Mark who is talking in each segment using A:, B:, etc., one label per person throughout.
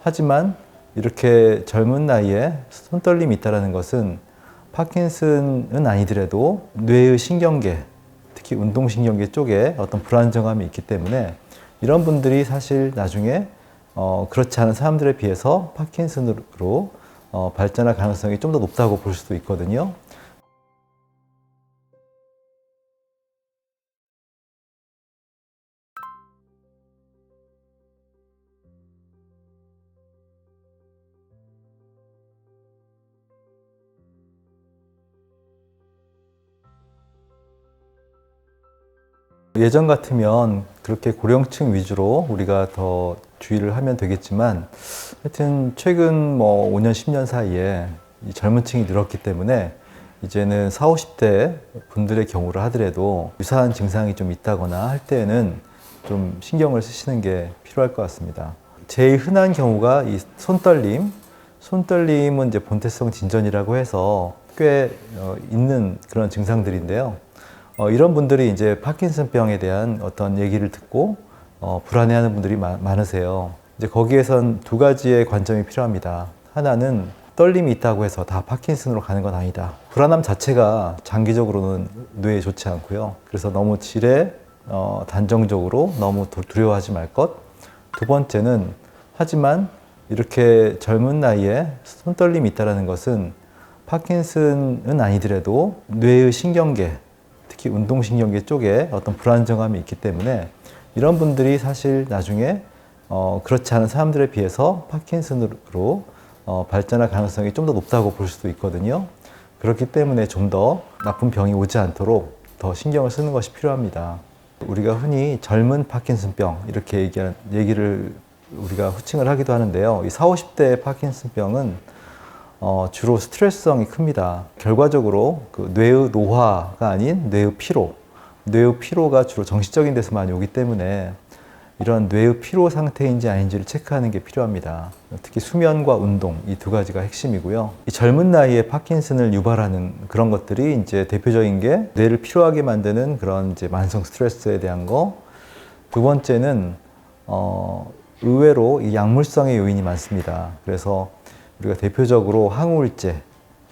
A: 하지만 이렇게 젊은 나이에 손떨림이 있다는 것은 파킨슨은 아니더라도 뇌의 신경계, 특히 운동신경계 쪽에 어떤 불안정함이 있기 때문에 이런 분들이 사실 나중에 그렇지 않은 사람들에 비해서 파킨슨으로 발전할 가능성이 좀 더 높다고 볼 수도 있거든요. 예전 같으면 그렇게 고령층 위주로 우리가 더 주의를 하면 되겠지만 하여튼 최근 5년, 10년 사이에 이 젊은 층이 늘었기 때문에 이제는 40, 50대 분들의 경우를 하더라도 유사한 증상이 좀 있다거나 할 때에는 좀 신경을 쓰시는 게 필요할 것 같습니다. 제일 흔한 경우가 이 손떨림. 손떨림은 이제 본태성 진전이라고 해서 꽤 있는 그런 증상들인데요. 이런 분들이 이제 파킨슨병에 대한 어떤 얘기를 듣고 불안해하는 분들이 많으세요. 이제 거기에선 두 가지의 관점이 필요합니다. 하나는 떨림이 있다고 해서 다 파킨슨으로 가는 건 아니다. 불안함 자체가 장기적으로는 뇌에 좋지 않고요. 그래서 너무 지레 단정적으로 너무 두려워하지 말 것. 두 번째는 하지만 이렇게 젊은 나이에 손떨림이 있다는 것은 파킨슨은 아니더라도 뇌의 신경계, 특히 운동신경계 쪽에 어떤 불안정함이 있기 때문에 이런 분들이 사실 나중에 그렇지 않은 사람들에 비해서 파킨슨으로 발전할 가능성이 좀 더 높다고 볼 수도 있거든요. 그렇기 때문에 좀 더 나쁜 병이 오지 않도록 더 신경을 쓰는 것이 필요합니다. 우리가 흔히 젊은 파킨슨병 이렇게 얘기를 우리가 호칭을 하기도 하는데요. 이 40, 50대 파킨슨병은 주로 스트레스성이 큽니다. 결과적으로 그 뇌의 노화가 아닌 뇌의 피로, 뇌의 피로가 주로 정신적인 데서 많이 오기 때문에 이런 뇌의 피로 상태인지 아닌지를 체크하는 게 필요합니다. 특히 수면과 운동 이 두 가지가 핵심이고요. 이 젊은 나이에 파킨슨을 유발하는 그런 것들이 이제 대표적인 게 뇌를 피로하게 만드는 그런 이제 만성 스트레스에 대한 거. 두 번째는 의외로 이 약물성의 요인이 많습니다. 그래서 우리가 대표적으로 항우울제,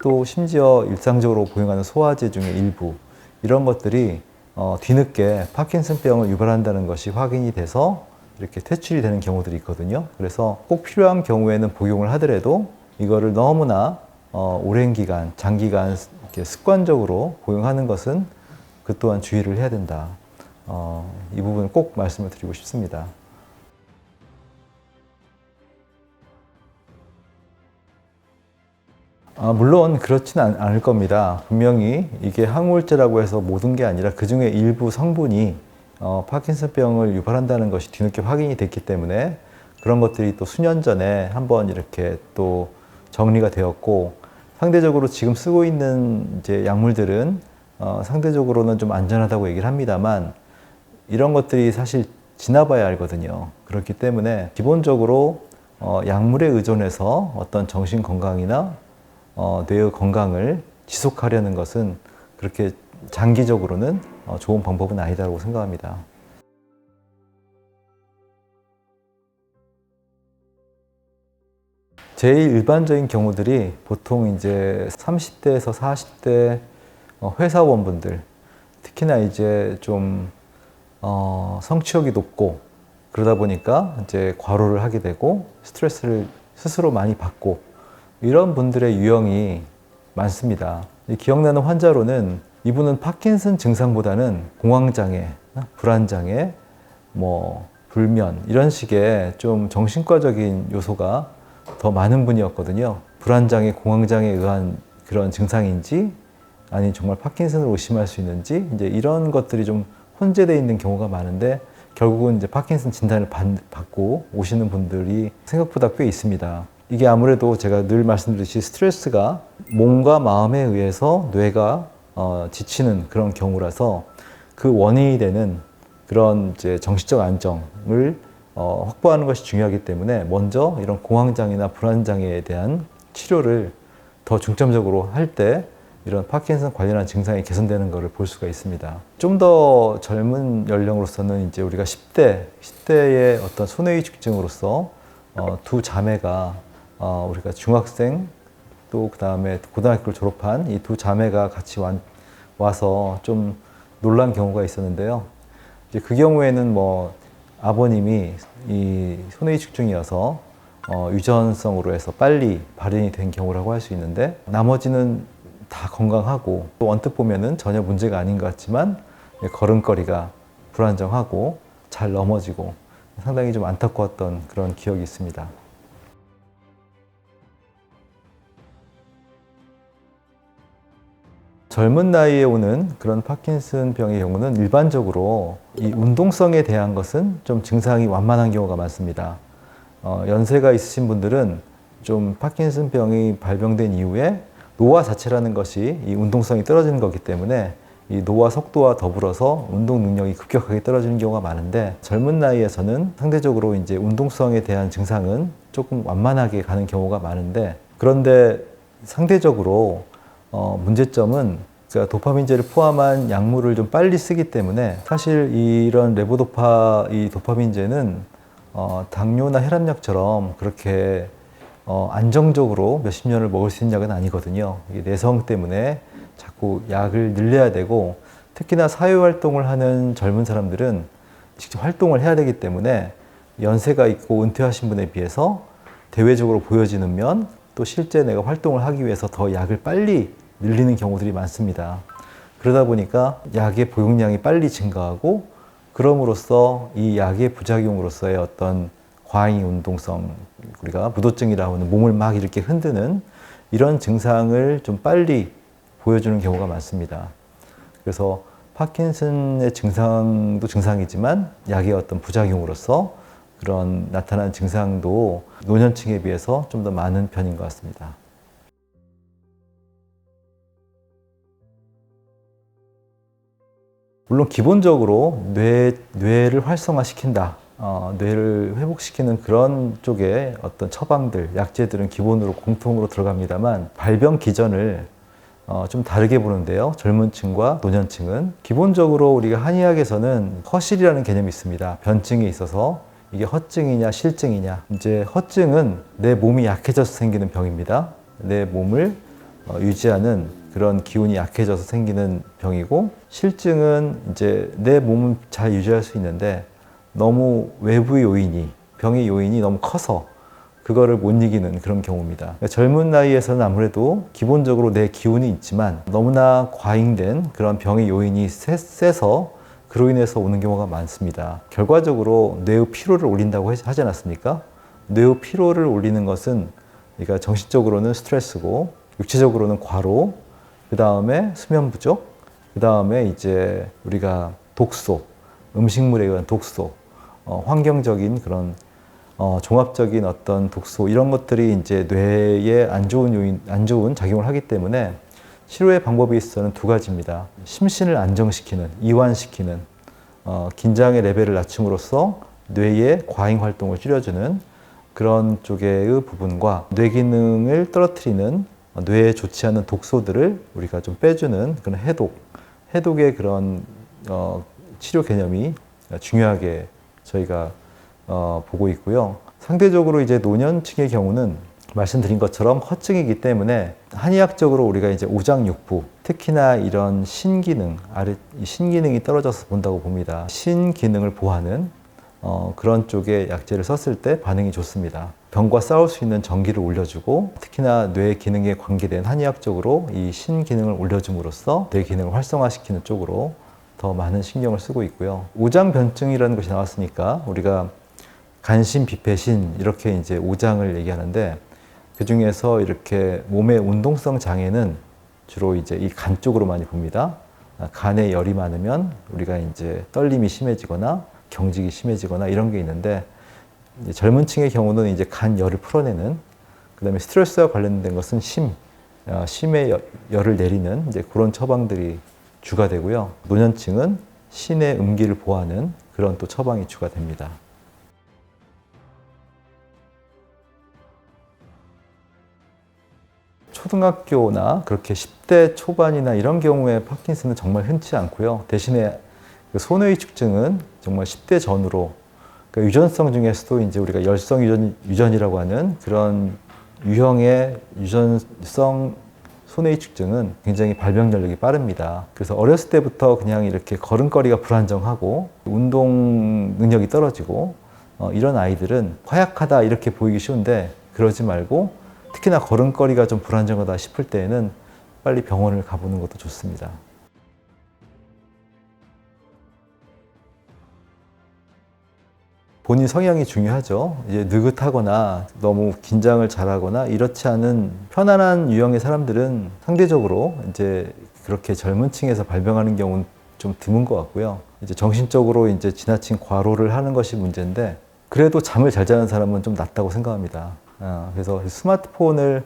A: 또 심지어 일상적으로 복용하는 소화제 중에 일부 이런 것들이 뒤늦게 파킨슨병을 유발한다는 것이 확인이 돼서 이렇게 퇴출이 되는 경우들이 있거든요. 그래서 꼭 필요한 경우에는 복용을 하더라도 이거를 너무나 오랜 기간, 장기간 이렇게 습관적으로 복용하는 것은 그 또한 주의를 해야 된다. 이 부분을 꼭 말씀을 드리고 싶습니다. 물론 그렇지는 않을 겁니다. 분명히 이게 항우울제라고 해서 모든 게 아니라 그 중에 일부 성분이 파킨슨병을 유발한다는 것이 뒤늦게 확인이 됐기 때문에 그런 것들이 또 수년 전에 한번 이렇게 또 정리가 되었고 상대적으로 지금 쓰고 있는 이제 약물들은 상대적으로는 좀 안전하다고 얘기를 합니다만 이런 것들이 사실 지나봐야 알거든요. 그렇기 때문에 기본적으로 약물에 의존해서 어떤 정신 건강이나 뇌의 건강을 지속하려는 것은 그렇게 장기적으로는 좋은 방법은 아니다라고 생각합니다. 제일 일반적인 경우들이 보통 이제 30대에서 40대 회사원분들, 특히나 이제 좀 성취욕이 높고 그러다 보니까 이제 과로를 하게 되고 스트레스를 스스로 많이 받고 이런 분들의 유형이 많습니다. 기억나는 환자로는 이분은 파킨슨 증상보다는 공황장애, 불안장애, 불면 이런 식의 좀 정신과적인 요소가 더 많은 분이었거든요. 불안장애, 공황장애에 의한 그런 증상인지 아니 정말 파킨슨을 의심할 수 있는지 이제 이런 것들이 좀 혼재되어 있는 경우가 많은데 결국은 이제 파킨슨 진단을 받고 오시는 분들이 생각보다 꽤 있습니다. 이게 아무래도 제가 늘 말씀드렸듯이 스트레스가 몸과 마음에 의해서 뇌가 지치는 그런 경우라서 그 원인이 되는 그런 이제 정신적 안정을 확보하는 것이 중요하기 때문에 먼저 이런 공황장애나 불안장애에 대한 치료를 더 중점적으로 할 때 이런 파킨슨 관련한 증상이 개선되는 것을 볼 수가 있습니다. 좀 더 젊은 연령으로서는 이제 우리가 10대의 어떤 손해의식증으로서 두 자매가 우리가 중학생 또 그 다음에 고등학교를 졸업한 이 두 자매가 같이 와서 좀 놀란 경우가 있었는데요. 이제 그 경우에는 뭐 아버님이 이 손해이축증이어서 유전성으로 해서 빨리 발현이 된 경우라고 할 수 있는데, 나머지는 다 건강하고 또 언뜻 보면은 전혀 문제가 아닌 것 같지만 걸음걸이가 불안정하고 잘 넘어지고 상당히 좀 안타까웠던 그런 기억이 있습니다. 젊은 나이에 오는 그런 파킨슨 병의 경우는 일반적으로 이 운동성에 대한 것은 좀 증상이 완만한 경우가 많습니다. 연세가 있으신 분들은 좀 파킨슨 병이 발병된 이후에 노화 자체라는 것이 이 운동성이 떨어지는 거기 때문에 이 노화 속도와 더불어서 운동 능력이 급격하게 떨어지는 경우가 많은데, 젊은 나이에서는 상대적으로 이제 운동성에 대한 증상은 조금 완만하게 가는 경우가 많은데, 그런데 상대적으로 문제점은 그러니까 도파민제를 포함한 약물을 좀 빨리 쓰기 때문에, 사실 이런 레보도파 이 도파민제는 당뇨나 혈압약처럼 그렇게 안정적으로 몇십 년을 먹을 수 있는 약은 아니거든요. 이게 내성 때문에 자꾸 약을 늘려야 되고, 특히나 사회활동을 하는 젊은 사람들은 직접 활동을 해야 되기 때문에 연세가 있고 은퇴하신 분에 비해서 대외적으로 보여지는 면, 또 실제 내가 활동을 하기 위해서 더 약을 빨리 늘리는 경우들이 많습니다. 그러다 보니까 약의 복용량이 빨리 증가하고, 그럼으로써 이 약의 부작용으로서의 어떤 과잉 운동성, 우리가 무도증이라고 하는 몸을 막 이렇게 흔드는 이런 증상을 좀 빨리 보여주는 경우가 많습니다. 그래서 파킨슨의 증상도 증상이지만 약의 어떤 부작용으로서 그런 나타난 증상도 노년층에 비해서 좀 더 많은 편인 것 같습니다. 물론 기본적으로 뇌를 활성화시킨다, 뇌를 회복시키는 그런 쪽의 어떤 처방들, 약제들은 기본으로 공통으로 들어갑니다만, 발병 기전을 좀 다르게 보는데요. 젊은 층과 노년층은 기본적으로 우리가 한의학에서는 허실이라는 개념이 있습니다. 변증에 있어서 이게 허증이냐 실증이냐. 이제 허증은 내 몸이 약해져서 생기는 병입니다. 내 몸을 유지하는 그런 기운이 약해져서 생기는 병이고, 실증은 이제 내 몸은 잘 유지할 수 있는데 너무 외부의 요인이, 병의 요인이 너무 커서 그거를 못 이기는 그런 경우입니다. 그러니까 젊은 나이에서는 아무래도 기본적으로 내 기운이 있지만 너무나 과잉된 그런 병의 요인이 세서 그로 인해서 오는 경우가 많습니다. 결과적으로 뇌의 피로를 올린다고 하지 않았습니까? 뇌의 피로를 올리는 것은, 그러니까 정신적으로는 스트레스고 육체적으로는 과로, 그 다음에 수면 부족, 그 다음에 이제 우리가 독소, 음식물에 의한 독소, 환경적인 그런 종합적인 어떤 독소, 이런 것들이 이제 뇌에 안 좋은 작용을 하기 때문에 치료의 방법에 있어서는 두 가지입니다. 심신을 안정시키는, 이완시키는, 긴장의 레벨을 낮춤으로써 뇌의 과잉 활동을 줄여주는 그런 쪽의 부분과, 뇌 기능을 떨어뜨리는 뇌에 좋지 않은 독소들을 우리가 좀 빼주는 그런 해독의 그런 치료 개념이 중요하게 저희가 보고 있고요. 상대적으로 이제 노년층의 경우는 말씀드린 것처럼 허증이기 때문에 한의학적으로 우리가 이제 오장육부, 특히나 이런 신기능이 떨어져서 본다고 봅니다. 신기능을 보하는 그런 쪽의 약제를 썼을 때 반응이 좋습니다. 병과 싸울 수 있는 전기를 올려주고, 특히나 뇌 기능에 관계된 한의학적으로 이 신기능을 올려줌으로써 뇌 기능을 활성화시키는 쪽으로 더 많은 신경을 쓰고 있고요. 오장변증이라는 것이 나왔으니까 우리가 간신, 비패신 이렇게 이제 오장을 얘기하는데, 그 중에서 이렇게 몸의 운동성 장애는 주로 이제 이 간 쪽으로 많이 봅니다. 간에 열이 많으면 우리가 이제 떨림이 심해지거나 경직이 심해지거나 이런 게 있는데, 젊은 층의 경우는 이제 간 열을 풀어내는, 그 다음에 스트레스와 관련된 것은 심의 열을 내리는 이제 그런 처방들이 주가 되고요. 노년층은 신의 음기를 보하는 그런 또 처방이 주가 됩니다. 초등학교나 그렇게 10대 초반이나 이런 경우에 파킨슨은 정말 흔치 않고요. 대신에 그 손해위축증은 정말 10대 전후로, 그러니까 유전성 중에서도 이제 우리가 열성 유전이라고 하는 그런 유형의 유전성 손해위축증은 굉장히 발병 연력이 빠릅니다. 그래서 어렸을 때부터 그냥 이렇게 걸음걸이가 불안정하고 운동 능력이 떨어지고 이런 아이들은 허약하다 이렇게 보이기 쉬운데 그러지 말고 특히나 걸음걸이가 좀 불안정하다 싶을 때에는 빨리 병원을 가보는 것도 좋습니다. 본인 성향이 중요하죠. 이제 느긋하거나 너무 긴장을 잘하거나 이렇지 않은 편안한 유형의 사람들은 상대적으로 이제 그렇게 젊은 층에서 발병하는 경우는 좀 드문 것 같고요. 이제 정신적으로 이제 지나친 과로를 하는 것이 문제인데 그래도 잠을 잘 자는 사람은 좀 낫다고 생각합니다. 그래서 스마트폰을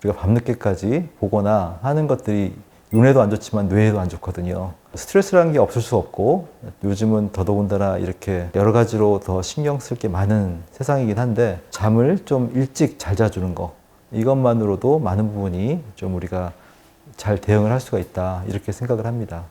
A: 우리가 밤늦게까지 보거나 하는 것들이 눈에도 안 좋지만 뇌에도 안 좋거든요. 스트레스라는 게 없을 수 없고 요즘은 더더군다나 이렇게 여러 가지로 더 신경 쓸 게 많은 세상이긴 한데 잠을 좀 일찍 잘 자주는 거 이것만으로도 많은 부분이 좀 우리가 잘 대응을 할 수가 있다 이렇게 생각을 합니다.